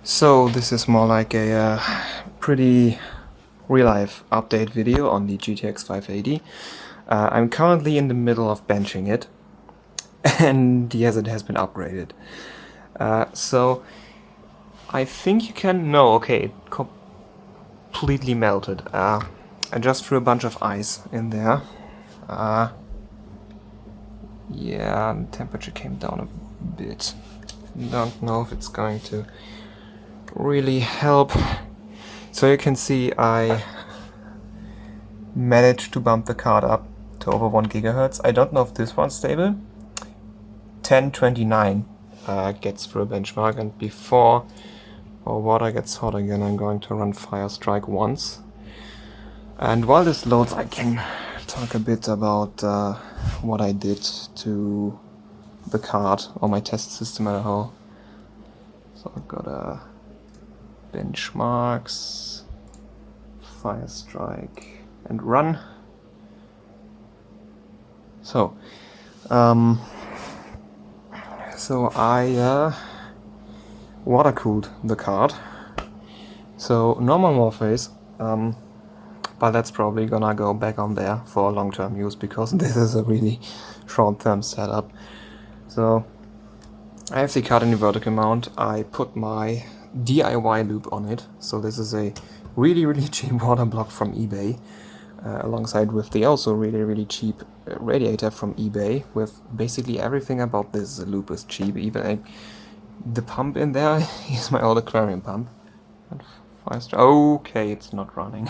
So this is more like a pretty real-life update video on the GTX 580. I'm currently in the middle of benching it, and yes, it has been upgraded. So I think you can... No, okay, it completely melted. I just threw a bunch of ice in there. Yeah, the temperature came down a bit. Don't know if it's going to really help. So you can see I managed to bump the card up to over 1 GHz. I don't know if this one's stable. 1029 gets through a benchmark, and before our water gets hot again, I'm going to run Firestrike once. And while this loads, I can talk a bit about what I did to the card or my test system as a whole. So I've got benchmarks, Firestrike, and run. So, I water cooled the card. So normal morphase, but that's probably gonna go back on there for long-term use because this is a really short-term setup. So I have the card in the vertical mount. I put my DIY loop on it. So this is a really cheap water block from eBay, alongside with the also really cheap radiator from eBay, with basically everything about this loop is cheap. Even the pump in there is my old aquarium pump. Okay, it's not running.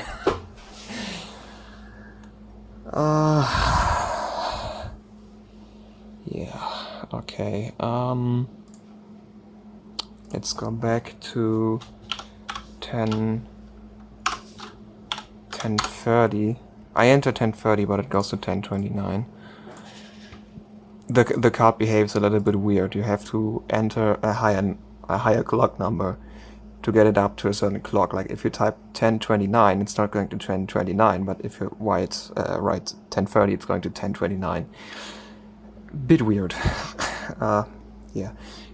Yeah, okay. Let's go back to 1030. I enter 1030, but it goes to 1029. The card behaves a little bit weird. You have to enter a higher clock number to get it up to a certain clock. Like if you type 1029, it's not going to 1029, but if you write 1030, it's going to 1029. Bit weird. Yeah,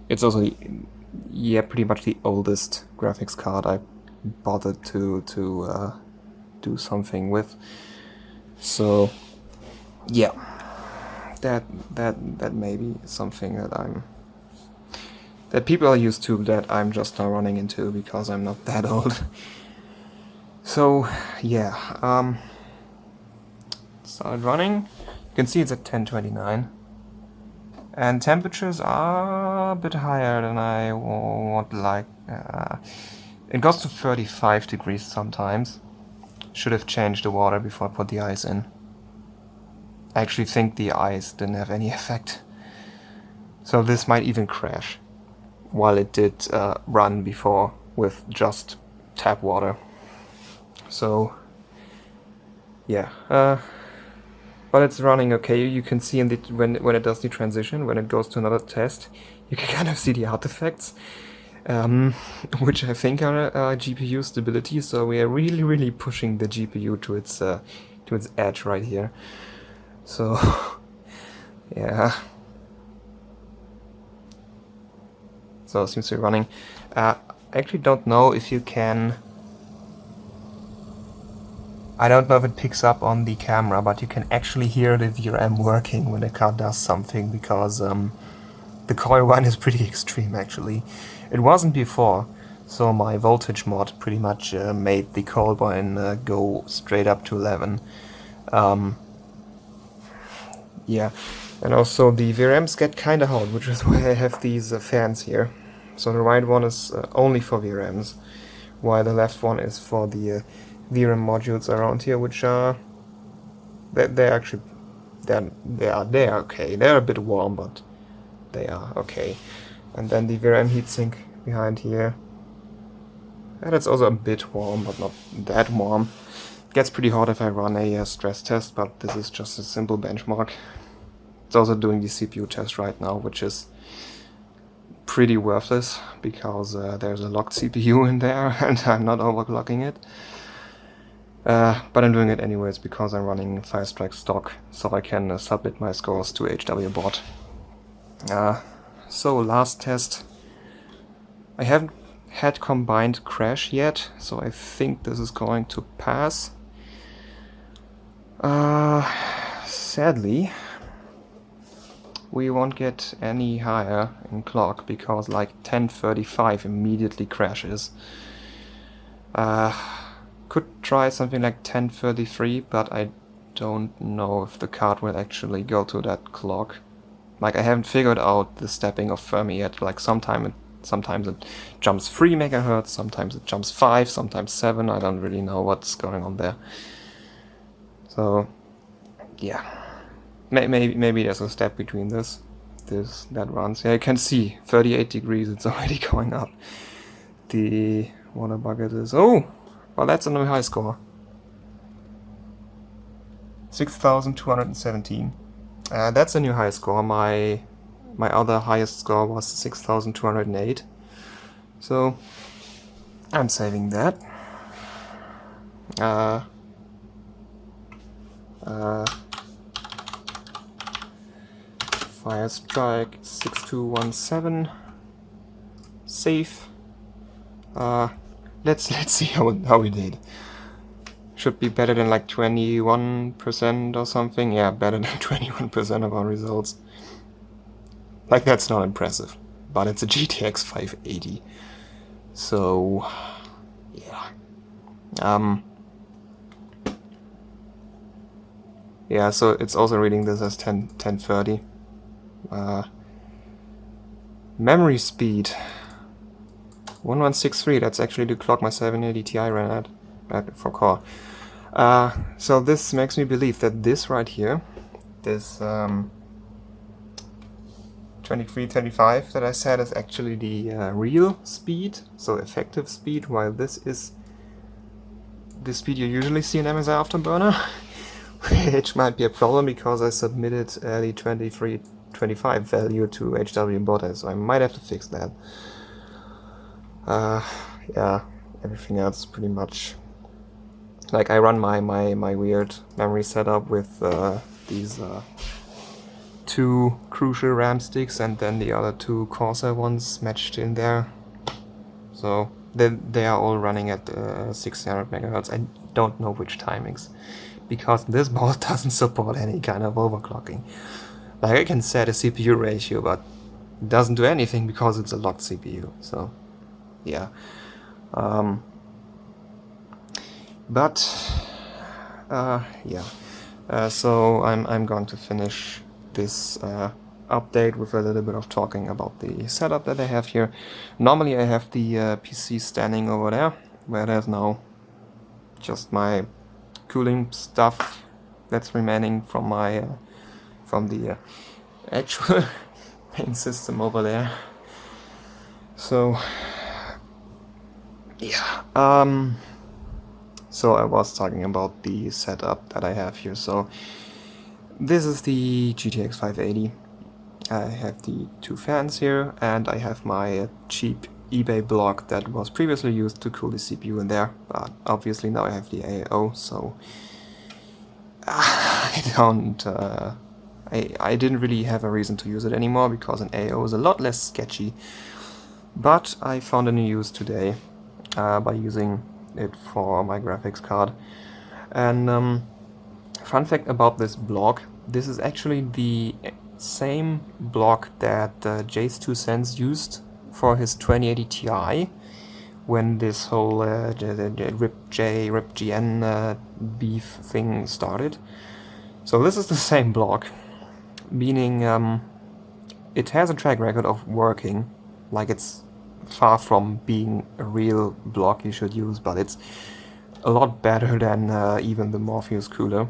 it's also pretty much the oldest graphics card I bothered to do something with. So yeah, that may be something that people are used to, that I'm just now running into because I'm not that old. So yeah, started running. You can see it's at 1029. And temperatures are a bit higher than I would like. It goes to 35 degrees sometimes. Should have changed the water before I put the ice in. I actually think the ice didn't have any effect. So this might even crash, while it did run before with just tap water. So yeah. But it's running okay. You can see in the when it does the transition, when it goes to another test, you can kind of see the artifacts, which I think are GPU stability. So we are really pushing the GPU to its edge right here. So yeah. So it seems to be running. I actually don't know if you can. I don't know if it picks up on the camera, but you can actually hear the VRM working when the card does something, because the coil run is pretty extreme actually. It wasn't before, so my voltage mod pretty much made the coil run go straight up to 11. Yeah, and also the VRMs get kinda hot, which is why I have these fans here. So the right one is only for VRMs, while the left one is for the VRM modules around here, which are they're okay. They're a bit warm, but they are okay. And then the VRM heatsink behind here, and it's also a bit warm, but not that warm. It gets pretty hot if I run a stress test, but this is just a simple benchmark. It's also doing the CPU test right now, which is pretty worthless because there's a locked CPU in there and I'm not overclocking it. But I'm doing it anyways because I'm running Firestrike stock, so I can submit my scores to HWBot. So last test, I haven't had combined crash yet, so I think this is going to pass. Sadly, we won't get any higher in clock because like 1035 immediately crashes. Could try something like 1033, but I don't know if the card will actually go to that clock. Like, I haven't figured out the stepping of Fermi yet. Like, sometimes it jumps 3 megahertz, sometimes it jumps 5, sometimes 7. I don't really know what's going on there. So, yeah. Maybe there's a step between that runs. Yeah, you can see 38 degrees, it's already going up. The water bucket is... Oh! Well, that's a new high score. 6,217. That's a new high score. My other highest score was 6,208. So I'm saving that. Fire strike 6217. Save. Let's see how we did. Should be better than like 21% or something. Yeah, better than 21% of our results. Like, that's not impressive, but it's a GTX 580. So, yeah. Yeah, so it's also reading this as 1030. Memory speed 1163. That's actually the clock my 780 Ti ran at for core. So this makes me believe that this right here, this 2325 that I said, is actually the real speed, so effective speed, while this is the speed you usually see in MSI Afterburner, which might be a problem because I submitted the 2325 value to HW Bota, so I might have to fix that. Yeah, everything else is pretty much... Like, I run my weird memory setup with these 2 Crucial RAM sticks and then the other 2 Corsair ones matched in there. So they are all running at 600 megahertz. I don't know which timings, because this board doesn't support any kind of overclocking. Like, I can set a CPU ratio, but it doesn't do anything because it's a locked CPU. So, yeah. So I'm going to finish this update with a little bit of talking about the setup that I have here. Normally I have the PC standing over there, where there's now just my cooling stuff that's remaining from my from the actual main system over there. So yeah. So I was talking about the setup that I have here. So this is the GTX 580. I have the 2 fans here, and I have my cheap eBay block that was previously used to cool the CPU in there, but obviously now I have the AO, so I didn't really have a reason to use it anymore because an AO is a lot less sketchy, but I found a new use today by using it for my graphics card. And fun fact about this block, this is actually the same block that Jace 2 Cents used for his 2080 Ti when this whole RipGN beef thing started. So this is the same block, meaning it has a track record of working. Like, it's far from being a real block you should use, but it's a lot better than even the Morpheus cooler.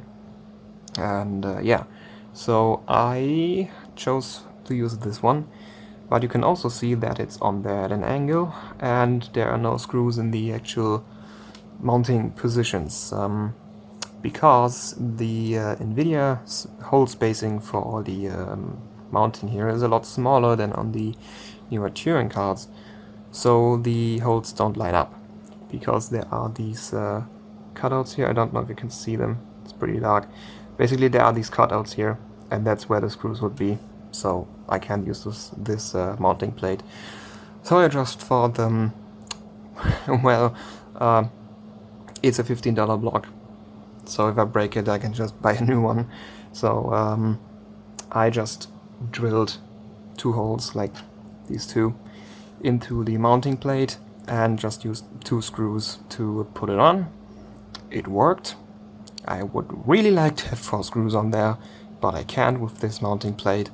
And yeah, so I chose to use this one, but you can also see that it's on there at an angle and there are no screws in the actual mounting positions, because the NVIDIA hole spacing for all the mounting here is a lot smaller than on the newer Turing cards. So the holes don't line up, because there are these cutouts here. I don't know if you can see them, it's pretty dark. Basically there are these cutouts here, and that's where the screws would be, so I can't use this mounting plate. So I just thought Well, it's a $15 block, so if I break it I can just buy a new one. So I just drilled 2 holes, like these 2, into the mounting plate and just used 2 screws to put it on. It worked. I would really like to have 4 screws on there, but I can't with this mounting plate.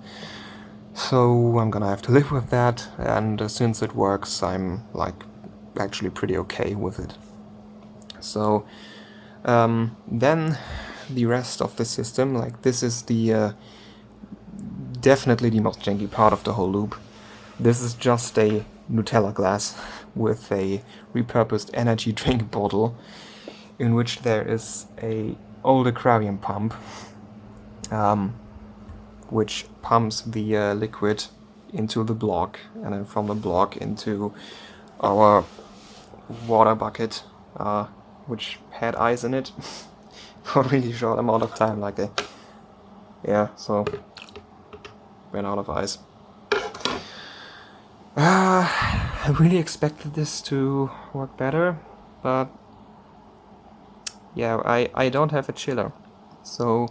So I'm gonna have to live with that, and since it works, I'm like actually pretty okay with it. So then the rest of the system, like this is the definitely the most janky part of the whole loop. This is just a Nutella glass with a repurposed energy drink bottle in which there is a old aquarium pump which pumps the liquid into the block, and then from the block into our water bucket, which had ice in it for a really short amount of time, like so ran out of ice. I really expected this to work better, but yeah, I don't have a chiller, so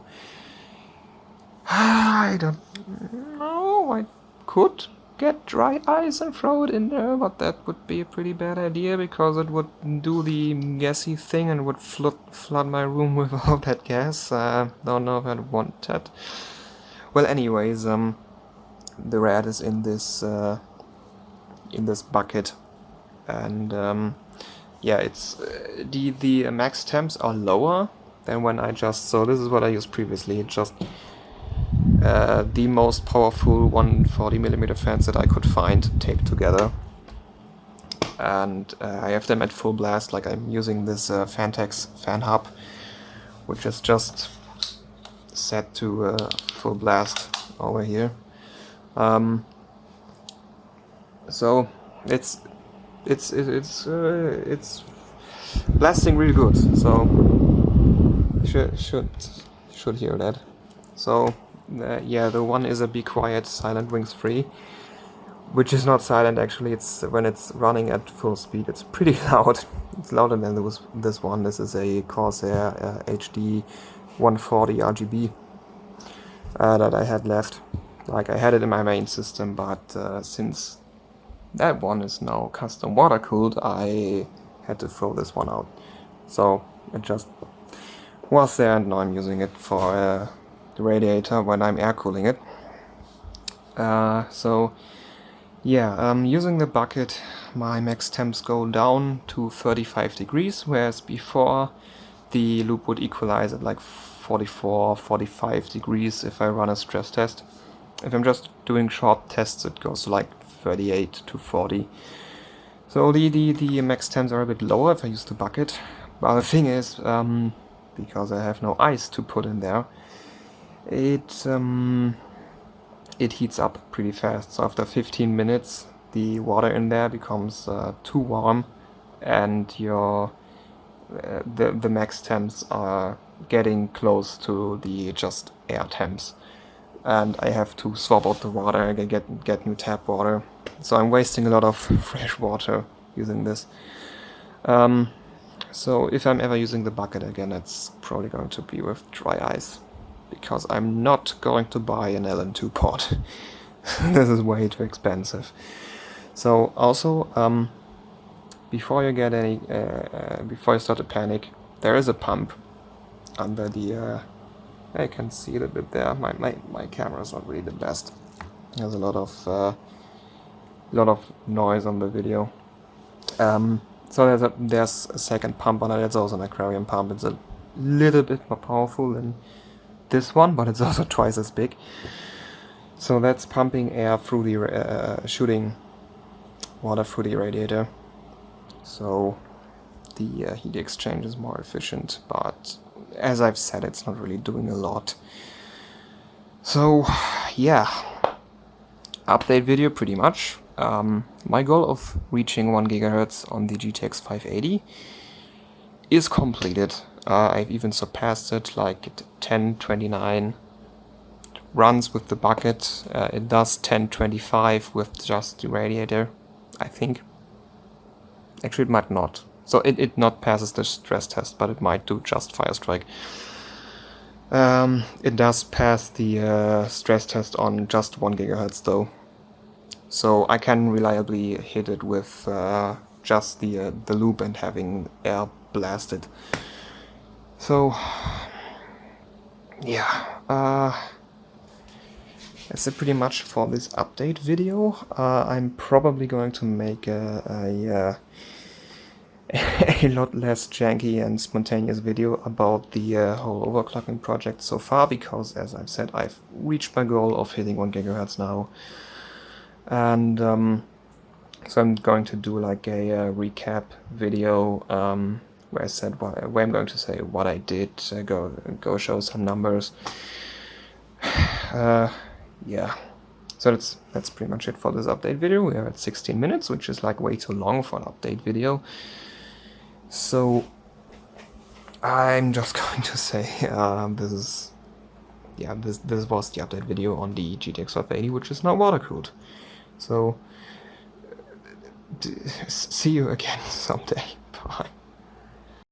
I don't know. I could get dry ice and throw it in there, but that would be a pretty bad idea because it would do the gassy thing and would flood my room with all that gas. Don't know if I'd want that. Well, anyways, the rat is in this bucket, and yeah, it's the max temps are lower than when I just. So this is what I used previously. It just the most powerful 140mm fans that I could find taped together, and I have them at full blast. Like I'm using this Fantex fan hub, which is just set to full blast over here. So it's blasting really good. So should hear that. So yeah, the one is a Be Quiet Silent Wings 3, which is not silent actually. It's when it's running at full speed, it's pretty loud. It's louder than this one. This is a Corsair HD 140 RGB that I had left. Like I had it in my main system, but since that one is now custom water cooled, I had to throw this one out. So it just was there, and now I'm using it for the radiator when I'm air cooling it. So yeah, using the bucket, my max temps go down to 35 degrees, whereas before the loop would equalize at like 44, 45 degrees if I run a stress test. If I'm just doing short tests, it goes to like 38 to 40. So the max temps are a bit lower if I use the bucket. But the thing is, because I have no ice to put in there, it heats up pretty fast. So after 15 minutes, the water in there becomes too warm, and your the max temps are getting close to the just air temps, and I have to swap out the water and get new tap water. So I'm wasting a lot of fresh water using this. So if I'm ever using the bucket again, it's probably going to be with dry ice, because I'm not going to buy an LN2 pot. This is way too expensive. So also, before you get any, before you start to panic, there is a pump under the. I can see it a bit there. My camera is not really the best. There's a lot of noise on the video. So there's a second pump on it. It's also an aquarium pump. It's a little bit more powerful than this one, but it's also twice as big. So that's pumping air through the shooting water through the radiator. So the heat exchange is more efficient, but as I've said, it's not really doing a lot. So yeah, update video pretty much. My goal of reaching 1 GHz on the GTX 580 is completed. I've even surpassed it, like 1029 runs with the bucket. It does 1025 with just the radiator, I think. Actually, it might not. So it not passes the stress test, but it might do just Firestrike. It does pass the stress test on just 1 GHz though. So I can reliably hit it with just the loop and having air blasted. So yeah, that's it pretty much for this update video. I'm probably going to make a lot less janky and spontaneous video about the whole overclocking project so far, because as I've said, I've reached my goal of hitting 1 GHz now. And so I'm going to do like a recap video where I'm going to say what I did, go show some numbers. Yeah, so that's pretty much it for this update video. We are at 16 minutes, which is like way too long for an update video. So I'm just going to say this was the update video on the GTX 580, which is now water cooled. So see you again someday. Bye.